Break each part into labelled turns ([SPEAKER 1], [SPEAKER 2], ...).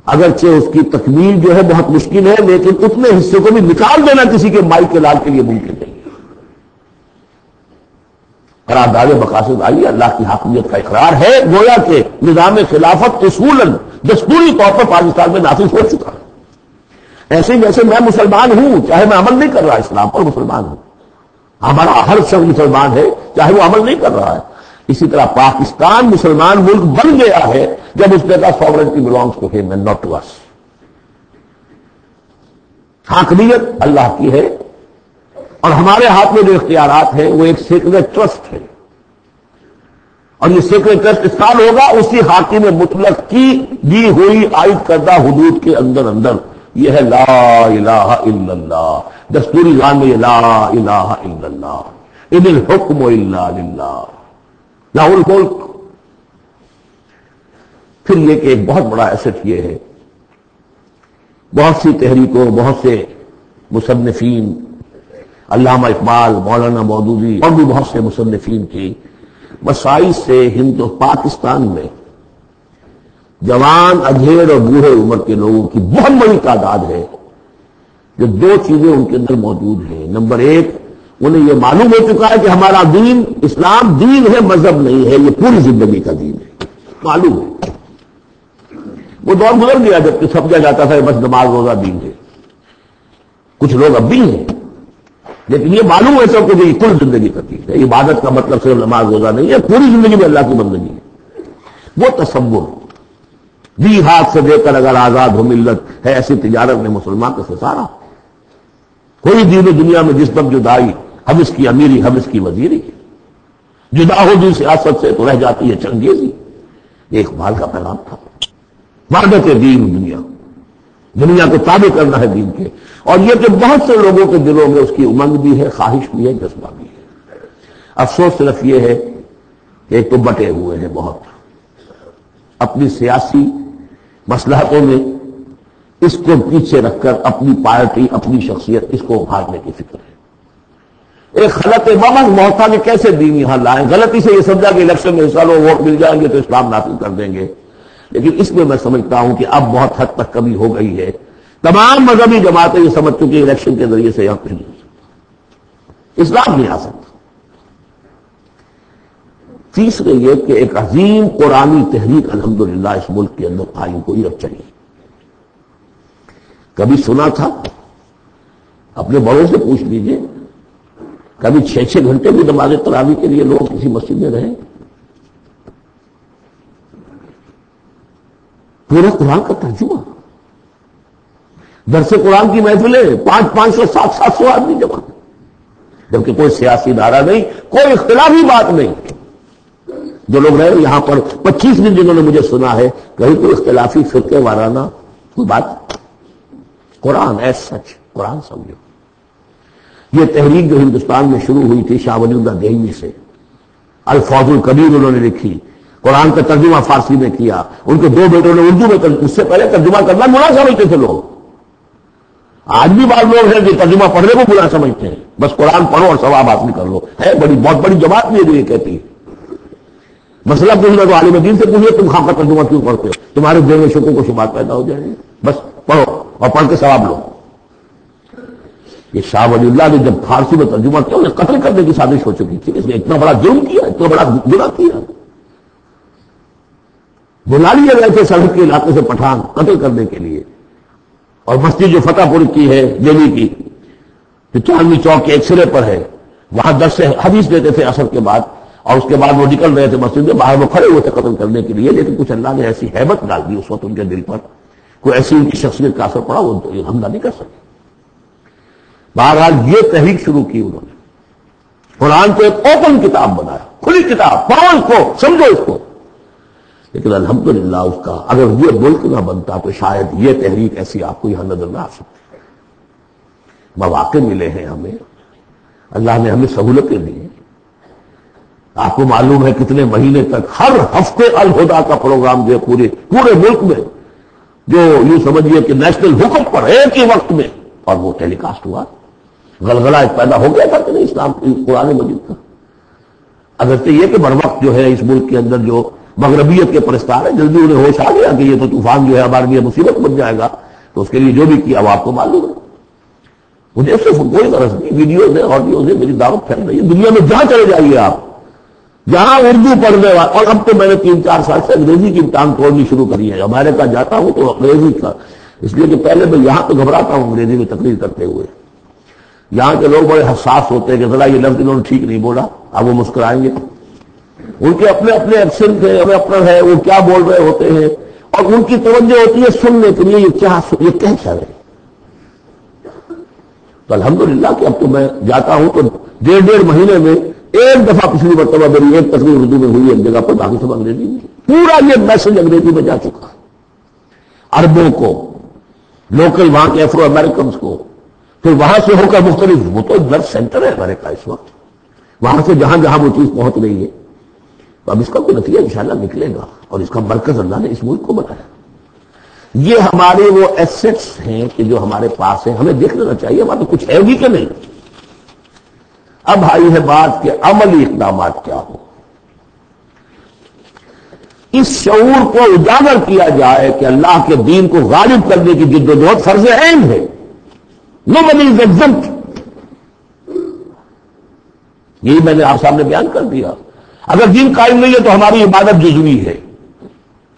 [SPEAKER 1] اگرچہ اس کی تکمیل جو ہے بہت مشکل ہے، لیکن اتنے حصے کو بھی نکال دینا کسی کے مائی کے لال کے لیے ممکن نہیں ہے۔ قرارداد مقاصد آئی، اللہ کی حاکمیت کا اقرار ہے، گویا کہ نظام خلافت اصولاً دستوری طور پر پاکستان میں نافذ ہو چکا ہے۔ ایسے جیسے میں مسلمان ہوں، چاہے میں عمل نہیں کر رہا اسلام پر، مسلمان ہوں، ہمارا ہر شخص مسلمان ہے چاہے وہ عمل نہیں کر رہا ہے، اسی طرح پاکستان مسلمان ملک بن گیا ہے جب اس نے کہا سوورنٹی بلانگس ٹو ہم اینڈ ناٹ ٹو اس۔ حاکمیت اللہ کی ہے اور ہمارے ہاتھ میں جو اختیارات ہیں وہ ایک سیکریٹ ٹرسٹ ہے، اور یہ سیکریٹ ٹرسٹ استعمال ہوگا اسی حاکم مطلق کی دی ہوئی عائد کردہ حدود کے اندر اندر۔ یہ ہے لا الہ الا اللہ، دستوری زبان میں یہ لا الہ الا اللہ، ان الحکم الا للہ، لا الملک۔ پھر یہ کہ ایک بہت بڑا ایسٹ یہ ہے، بہت سی تحریکوں، بہت سے مصنفین، علامہ اقبال، مولانا مودودی اور بھی بہت سے مصنفین کی مسائل سے ہند و پاکستان میں جوان، ادھیڑ اور بوڑھے عمر کے لوگوں کی بہت بڑی تعداد ہے جو دو چیزیں ان کے اندر موجود ہیں۔ نمبر ایک، انہیں یہ معلوم ہو چکا ہے کہ ہمارا دین اسلام دین ہے، مذہب نہیں ہے، یہ پوری زندگی کا دین ہے، معلوم ہے۔ وہ دور گزر گیا جب کہ سمجھا جاتا تھا بس نماز روزہ دین ہے، کچھ لوگ اب بھی ہیں، لیکن یہ معلوم ہے سب کو کہ یہ کل زندگی کا دین ہے، عبادت کا مطلب صرف نماز روزہ نہیں ہے، پوری زندگی میں اللہ کی بندگی ہے۔ وہ تصور بھی ہاتھ سے دے کر اگر آزاد ہو ملت ہے، ایسی تجارت میں مسلمان کا خسارہ۔ کوئی دین دنیا میں جس وقت جدائی، ہم اس کی امیری ہم اس کی وزیری، جدا ہو دین سیاست سے تو رہ جاتی ہے چنگیزی۔ یہ اقبال کا پیغام تھا، وحدت دین دنیا کو تابع کرنا ہے دین کے، اور یہ کہ بہت سے لوگوں کے دلوں میں اس کی امنگ بھی ہے، خواہش بھی ہے، جذبہ بھی ہے۔ افسوس صرف یہ ہے کہ ایک تو بٹے ہوئے ہیں بہت، اپنی سیاسی مصلحتوں میں اس کو پیچھے رکھ کر اپنی پارٹی، اپنی شخصیت، اس کو ابھارنے کی فکر ہے۔ ایک غلط ممن بہت تھا کہ کیسے دین یہاں لائیں، غلطی سے یہ سمجھا کہ الیکشن میں حصہ لو، ووٹ مل جائیں گے تو اسلام نافذ کر دیں گے، لیکن اس میں میں سمجھتا ہوں کہ اب بہت حد تک کمی ہو گئی ہے۔ تمام مذہبی جماعتیں یہ سمجھ چکی الیکشن کے ذریعے سے یہاں کچھ نہیں ہو سکتا، اسلام نہیں آ سکتا۔ تیسرے یہ کہ ایک عظیم قرآنی تحریک الحمدللہ اس ملک کے اندر قائم ہوئی اور چلی۔ کبھی سنا تھا؟ اپنے بڑوں سے پوچھ لیجئے، کبھی 6 گھنٹے بھی نماز تراویح کے لیے لوگ کسی مسجد میں رہے؟ پورا قرآن کا ترجمہ، درس قرآن کی محفلیں، 500 700 آدمی جمع، جبکہ کوئی سیاسی ادارہ نہیں، کوئی اختلافی بات نہیں۔ جو لوگ رہے یہاں پر 25 دن جنہوں نے مجھے سنا ہے، کہیں کوئی اختلافی فرقے وارانہ کوئی بات، قرآن ایس سچ، قرآن سمجھو۔ یہ تحریک جو ہندوستان میں شروع ہوئی تھی شاہ ولی اللہ دہلوی سے، الفاظ الکبیر انہوں نے لکھی، قرآن کا ترجمہ فارسی میں کیا، ان کے 2 بیٹوں نے اردو میں اس سے پہلے ترجمہ کرنا گناہ سمجھتے تھے لوگ۔ آج بھی بعض لوگ ہیں کہ ترجمہ پڑھنے کو گناہ سمجھتے ہیں، بس قرآن پڑھو اور ثواب حاصل کر لو، ہے بہت بڑی جماعت بھی ہے جو یہ کہتی ہے۔ مسئلہ پوچھنا تو عالم دین سے پوچھئے، تم خام کا ترجمہ کیوں پڑھتے ہو؟ تمہارے دل میں شکوں کو شبہات پیدا ہو جائیں گے، بس پڑھو اور پڑھ کے ثواب لو۔ یہ شاہ ولی اللہ نے جب فارسی میں ترجمہ کیا، انہیں قتل کرنے کی سازش ہو چکی تھی، اس نے اتنا بڑا جرم کیا، اتنا بڑا گناہ کیا، بلا لیے گئے تھے سرحد کے علاقے سے پٹھان قتل کرنے کے لیے۔ اور مسجد جو فتح پور کی ہے دہلی کی، جو چاندنی چوک کے ایک سرے پر ہے، وہاں 10 سے حدیث دیتے تھے عصر کے بعد، اور اس کے بعد وہ نکل رہے تھے مسجد میں، باہر وہ کھڑے ہوئے تھے قتل کرنے کے لیے، لیکن کچھ اللہ نے ایسی ہیبت ڈال دی اس وقت ان کے دل پر، کوئی ایسی ان کی شخصیت کا اثر پڑا، وہ حملہ نہیں کر سکے۔ بہرحال یہ تحریک شروع کی انہوں نے، قرآن کو ایک اوپن کتاب بنایا، کھلی کتاب، پڑھو اس کو، سمجھو اس کو۔ لیکن الحمدللہ اس کا اگر یہ ملک نہ بنتا تو شاید یہ تحریک ایسی آپ کو یہاں نظر نہ آ سکتی۔ مواقع ملے ہیں ہمیں، اللہ نے ہمیں سہولتیں دی ہیں۔ آپ کو معلوم ہے کتنے مہینے تک ہر ہفتے الہدا کا پروگرام جو ہے پورے ملک میں، جو یوں سمجھیے کہ نیشنل حکم پر ایک ہی وقت میں، اور وہ ٹیلی کاسٹ ہوا۔ غلغلہ ایک پیدا ہو گیا تھا کہ نہیں اسلام قرآن مجید کا؟ اگرچہ یہ کہ بر وقت جو ہے اس ملک کے اندر جو مغربیت کے پرستار ہیں، جلدی انہیں ہوش آ گیا کہ یہ تو طوفان جو ہے ہمارے لیے مصیبت بن جائے گا، تو اس کے لیے جو بھی کیا وہ آپ کو معلوم ہے۔ مجھے اس سے کوئی غرض نہیں، ویڈیوز ہیں، آڈیوز ہیں، میری دعوت پھیل رہی ہے دنیا میں جہاں چلے جائیے آپ، جہاں اردو پڑھنے والے، اور اب تو میں نے 3-4 سال سے انگریزی کی ٹانگ توڑنی شروع کری ہے۔ امریکہ جاتا ہوں تو انگریزی کا، اس لیے کہ پہلے میں یہاں تو گھبراتا ہوں انگریزی میں تقریر کرتے ہوئے، یہاں کے لوگ بڑے حساس ہوتے ہیں کہ ذرا یہ لفظ انہوں نے ٹھیک نہیں بولا، اب وہ مسکرائیں گے، ان کے اپنے اپنے ایکسنٹ ہے، ہمیں اپنا ہے، وہ کیا بول رہے ہوتے ہیں، اور ان کی توجہ ہوتی ہے سننے کے لیے یہ کہہ کیا رہے۔ تو الحمدللہ کہ اب تو میں جاتا ہوں تو 1.5 مہینے میں ایک دفعہ پچھلی مرتبہ میری ایک تقریر اردو میں ہوئی ایک جگہ پر، باقی سب انگریزی میں، پورا یہ میسج انگریزی میں جا چکا، عربوں کو، لوکل وہاں کے افرو امریکنز کو، پھر وہاں سے ہو کر مختلف، وہ تو بلڈ سینٹر ہے امریکہ اس وقت، وہاں سے جہاں جہاں وہ چیز پہنچ رہی ہے، تو اب اس کا کوئی نتیجہ انشاءاللہ نکلے گا، اور اس کا مرکز اللہ نے اس ملک کو بنایا۔ یہ ہمارے وہ ایسٹس ہیں کہ جو ہمارے پاس ہیں، ہمیں دیکھ لینا چاہیے ہمارے کچھ ہے بھی کہ نہیں۔ اب آئی ہے بات کہ عملی اقدامات کیا ہو، اس شعور کو اجاگر کیا جائے کہ اللہ کے دین کو غالب کرنے کی جدوجہد فرض عین ہے، nobody is exempt۔ یہی میں نے آپ سامنے بیان کر دیا، اگر دین قائم نہیں ہے تو ہماری عبادت جزوی ہے،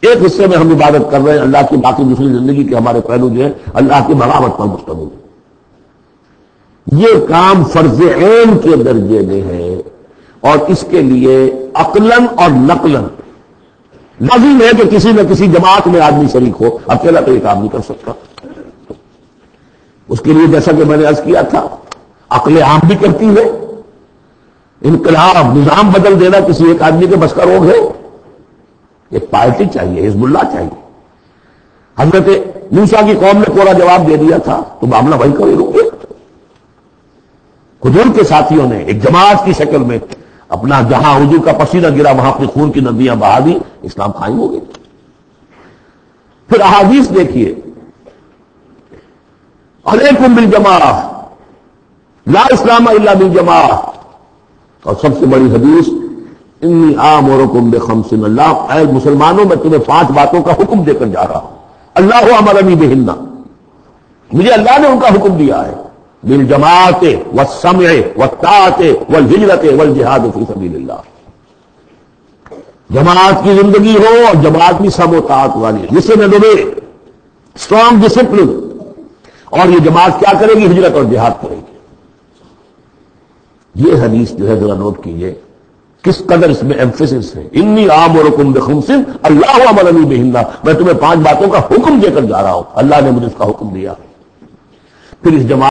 [SPEAKER 1] ایک حصے میں ہم عبادت کر رہے ہیں اللہ کی، باقی دوسری زندگی کے ہمارے پہلو جو ہے اللہ کی بغاوت پر مشتمل ہے۔ یہ کام فرض عین کے درجے میں ہے، اور اس کے لیے عقلاً اور نقلاً لازم ہے کہ کسی نہ کسی جماعت میں آدمی شریک ہو، اکیلا تو یہ کام نہیں کر سکتا۔ اس کے لیے جیسا کہ میں نے عرض کیا تھا، عقل عام بھی کرتی ہے، انقلاب نظام بدل دینا کسی ایک آدمی کے بس کا روگ ہے، ایک پارٹی چاہیے، حزب اللہ چاہیے۔ حضرت موسیٰ کی قوم نے پورا جواب دے دیا تھا تو معاملہ وہی کا وہی رک گیا۔ حضور کے ساتھیوں نے ایک جماعت کی شکل میں اپنا، جہاں حضور کا پسینہ گرا وہاں اپنی خون کی ندیاں بہا دی، اسلام قائم ہو گئی۔ پھر احادیث دیکھیے، علیکم بالجماعہ، لا اسلام الا بالجماعہ، اور سب سے بڑی حدیث انی آمرکم بخمس، اللہ اے مسلمانوں میں تمہیں 5 باتوں کا حکم دے کر جا رہا ہوں، اللہ امرنی بہن، مجھے اللہ نے ان کا حکم دیا ہے، بالجماعت والسمع والطاعت والہجرت والجہاد فی سبیل اللہ، جماعت کی زندگی ہو اور جماعت کی سمع و طاعت والی، جس سے میں تمہیں اسٹرانگ ڈسپلن، اور یہ جماعت کیا کرے گی؟ ہجرت اور جہاد کرے گی۔ یہ حدیث جو ہے ذرا نوٹ کیجئے کس قدر اس میں ایمفیسس ہے، انی آمرکم بخمس اللہ امرنی بہن، میں تمہیں 5 باتوں کا حکم دے کر جا رہا ہوں، اللہ نے مجھے اس کا حکم دیا۔ پھر اس جماعت